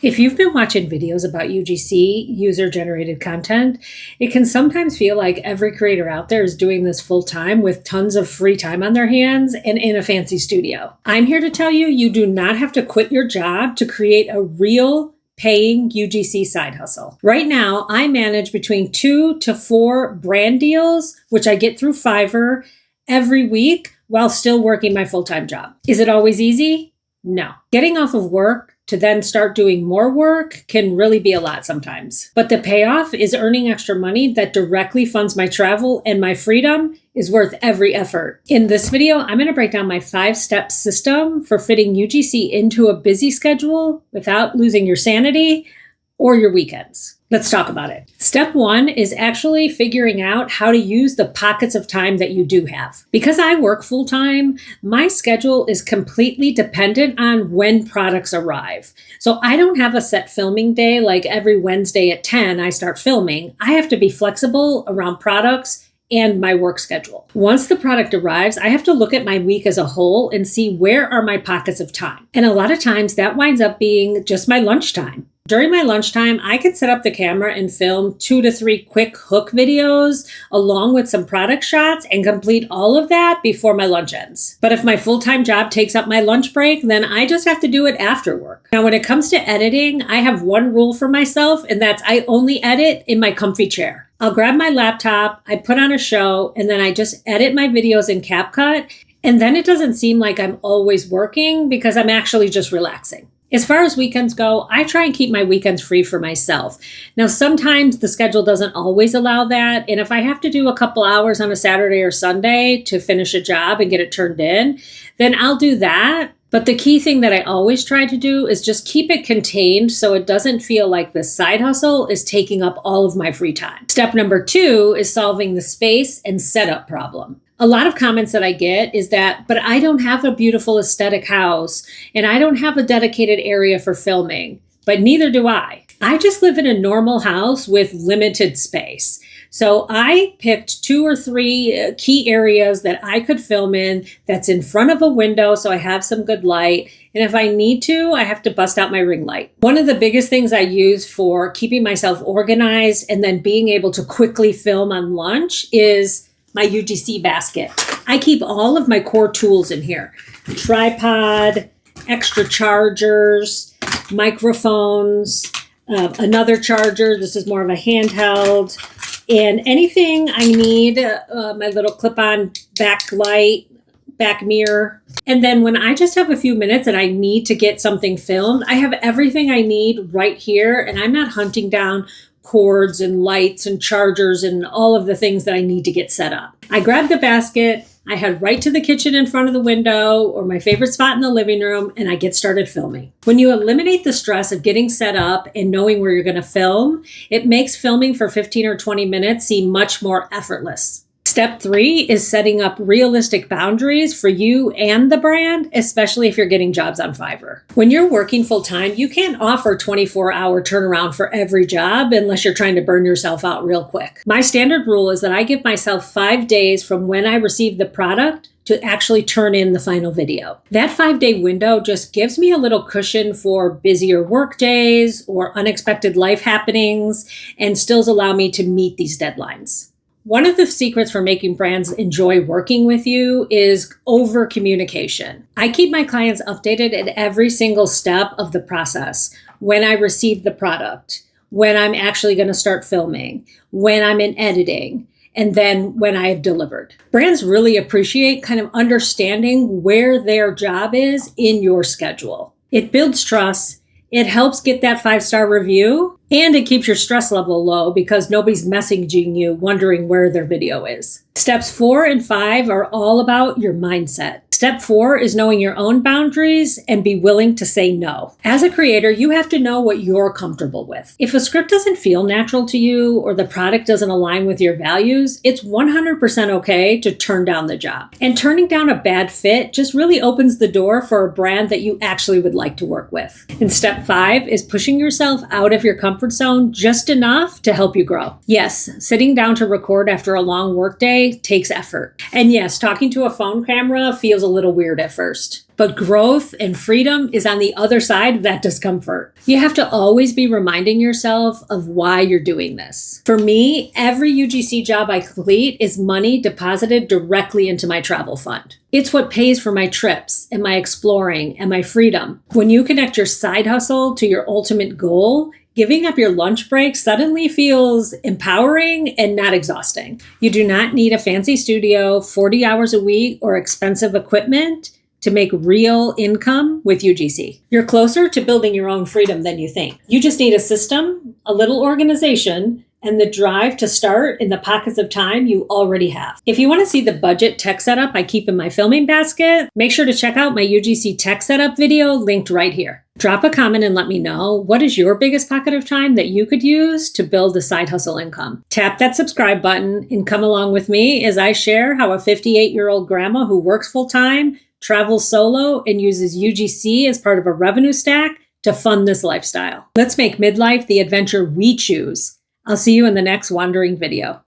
If you've been watching videos about UGC, user-generated content, it can sometimes feel like every creator out there is doing this full-time with tons of free time on their hands and in a fancy studio. I'm here to tell you, you do not have to quit your job to create a real paying UGC side hustle. Right now, I manage between 2 to 4 brand deals, which I get through Fiverr every week while still working my full-time job. Is it always easy? No. Getting off of work to then start doing more work can really be a lot sometimes. But the payoff is earning extra money that directly funds my travel, and my freedom is worth every effort. In this video, I'm going to break down my 5-step system for fitting UGC into a busy schedule without losing your sanity or your weekends. Let's talk about it. Step 1 is actually figuring out how to use the pockets of time that you do have. Because I work full time, my schedule is completely dependent on when products arrive. So I don't have a set filming day like every Wednesday at 10 I start filming. I have to be flexible around products and my work schedule. Once the product arrives, I have to look at my week as a whole and see where are my pockets of time. And a lot of times that winds up being just my lunchtime. During my lunchtime, I can set up the camera and film 2 to 3 quick hook videos along with some product shots and complete all of that before my lunch ends. But if my full-time job takes up my lunch break, then I just have to do it after work. Now, when it comes to editing, I have one rule for myself, and that's I only edit in my comfy chair. I'll grab my laptop, I put on a show, and then I just edit my videos in CapCut. And then it doesn't seem like I'm always working because I'm actually just relaxing. As far as weekends go, I try and keep my weekends free for myself. Now, sometimes the schedule doesn't always allow that. And if I have to do a couple hours on a Saturday or Sunday to finish a job and get it turned in, then I'll do that. But the key thing that I always try to do is just keep it contained so it doesn't feel like the side hustle is taking up all of my free time. Step number 2 is solving the space and setup problem. A lot of comments that I get is that, but I don't have a beautiful aesthetic house and I don't have a dedicated area for filming, but neither do I. I just live in a normal house with limited space. So I picked 2 or 3 key areas that I could film in that's in front of a window so I have some good light. And if I need to, I have to bust out my ring light. One of the biggest things I use for keeping myself organized and then being able to quickly film on lunch is my UGC basket. I keep all of my core tools in here. Tripod, extra chargers, microphones, another charger. This is more of a handheld. And anything I need, my little clip-on backlight, back mirror. And then when I just have a few minutes and I need to get something filmed, I have everything I need right here. And I'm not hunting down cords and lights and chargers and all of the things that I need to get set up. I grabbed the basket, I head right to the kitchen in front of the window or my favorite spot in the living room, and I get started filming. When you eliminate the stress of getting set up and knowing where you're going to film, it makes filming for 15 or 20 minutes seem much more effortless. Step 3 is setting up realistic boundaries for you and the brand, especially if you're getting jobs on Fiverr. When you're working full time, you can't offer 24-hour turnaround for every job unless you're trying to burn yourself out real quick. My standard rule is that I give myself 5 days from when I receive the product to actually turn in the final video. That 5-day window just gives me a little cushion for busier work days or unexpected life happenings and still allow me to meet these deadlines. One of the secrets for making brands enjoy working with you is over communication. I keep my clients updated at every single step of the process. When I receive the product, when I'm actually going to start filming, when I'm in editing, and then when I have delivered. Brands really appreciate kind of understanding where their job is in your schedule. It builds trust. It helps get that 5-star review, and it keeps your stress level low because nobody's messaging you wondering where their video is. Steps 4 and 5 are all about your mindset. Step 4 is knowing your own boundaries and be willing to say no. As a creator, you have to know what you're comfortable with. If a script doesn't feel natural to you or the product doesn't align with your values, it's 100% okay to turn down the job. And turning down a bad fit just really opens the door for a brand that you actually would like to work with. And step 5 is pushing yourself out of your comfort zone just enough to help you grow. Yes, sitting down to record after a long workday takes effort. And yes, talking to a phone camera feels a little weird at first. But growth and freedom is on the other side of that discomfort. You have to always be reminding yourself of why you're doing this. For me, every UGC job I complete is money deposited directly into my travel fund. It's what pays for my trips and my exploring and my freedom. When you connect your side hustle to your ultimate goal, giving up your lunch break suddenly feels empowering and not exhausting. You do not need a fancy studio, 40 hours a week, or expensive equipment to make real income with UGC. You're closer to building your own freedom than you think. You just need a system, a little organization, and the drive to start in the pockets of time you already have. If you want to see the budget tech setup I keep in my filming basket, make sure to check out my UGC tech setup video linked right here. Drop a comment and let me know, what is your biggest pocket of time that you could use to build a side hustle income? Tap that subscribe button and come along with me as I share how a 58-year-old grandma who works full-time, travels solo, and uses UGC as part of a revenue stack to fund this lifestyle. Let's make midlife the adventure we choose. I'll see you in the next wandering video.